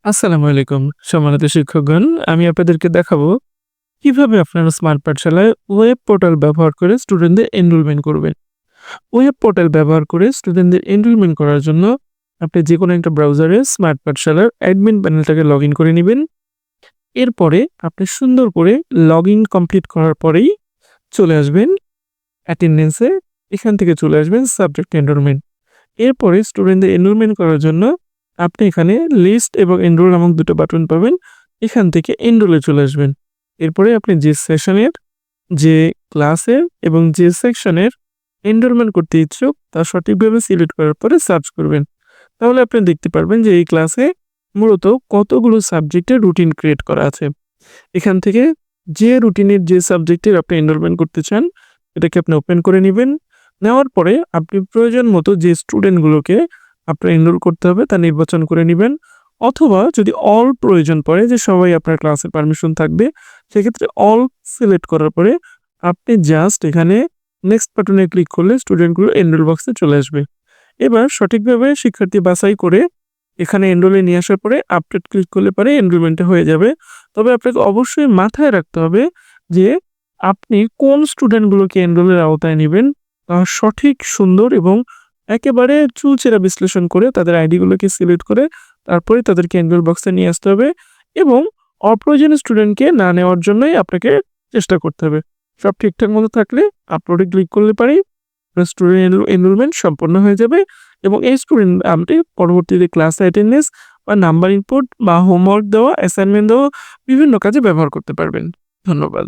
আসসালামু আলাইকুম সম্মানিত শিক্ষকগণ। আমি আপনাদেরকে দেখাবো কিভাবে আপনারা স্মার্ট পাঠশালায় ওয়েব পোর্টাল ব্যবহার করে স্টুডেন্টদের এনরোলমেন্ট করবেন। ওয়েব পোর্টাল ব্যবহার করে স্টুডেন্টদের এনরোলমেন্ট করার জন্য আপনি যেকোনো একটা ব্রাউজারে স্মার্ট পাঠশালার অ্যাডমিন প্যানেলটাকে লগইন করে নিবেন। এরপরে আপনি সুন্দর করে লগইন কমপ্লিট করার পরেই চলে আসবেন অ্যাটেন্ডেন্সে। এখান থেকে চলে আসবেন সাবজেক্ট এনরোলমেন্ট। এরপরে স্টুডেন্টদের এনরোলমেন্ট করার জন্য আপনি এখানে লিস্ট এবং এনরোল নামক দুটো বাটন পাবেন। এখান থেকে এনরোলে চলে আসবেন। এরপরে আপনি যে সেশনের, যে ক্লাসের এবং যে সেকশনের এনরোলমেন্ট করতে ইচ্ছুক তা সঠিকভাবে সিলেক্ট করার পরে সার্চ করবেন। তাহলে আপনি দেখতে পারবেন যে এই ক্লাসে মূলত কতগুলো সাবজেক্টের রুটিন ক্রিয়েট করা আছে। এখান থেকে যে রুটিনের যে সাবজেক্টের আপনি এনরোলমেন্ট করতে চান এটাকে আপনি ওপেন করে নিবেন। নেওয়ার পরে আপনি প্রয়োজন মতো যে স্টুডেন্টগুলোকে আপনার এনরোল করতে হবে তা নির্বাচন করে নিবেন। অথবা যদি অল প্রয়োজন পড়ে যে সবাই আপনার ক্লাসে পারমিশন থাকবে, সেক্ষেত্রে অল সিলেক্ট করার পরে আপনি জাস্ট এখানে নেক্সট বাটনে ক্লিক করলে স্টুডেন্টগুলো এনরোল বক্সে চলে আসবে। এবার সঠিকভাবে শিক্ষার্থী বাছাই করে এখানে এনরোলে নিয়ে আসার পরে আপডেট ক্লিক করলে পরে এনরোলমেন্টটা হয়ে যাবে। তবে আপনাকে অবশ্যই মাথায় রাখতে হবে যে আপনি কোন স্টুডেন্টগুলোকে এনরোলের আওতায় নিবেন তা সঠিক, সুন্দর এবং একেবারে চুলচেরা বিশ্লেষণ করে তাদের আইডিগুলোকে সিলেক্ট করে তারপরে তাদেরকে এনরোল বক্সে নিয়ে আসতে হবে এবং অপ্রয়োজনীয় স্টুডেন্টকে না নেওয়ার জন্যই আপনাকে চেষ্টা করতে হবে। সব ঠিকঠাক মতো থাকলে আপলোডে ক্লিক করলে পারেই স্টুডেন্ট এনরোলমেন্ট সম্পন্ন হয়ে যাবে এবং এই স্টুডেন্ট আপনি পরবর্তীতে ক্লাস অ্যাটেন্ডেন্স বা নাম্বার ইনপুট বা হোমওয়ার্ক দেওয়া, অ্যাসাইনমেন্ট দেওয়া বিভিন্ন কাজে ব্যবহার করতে পারবেন। ধন্যবাদ।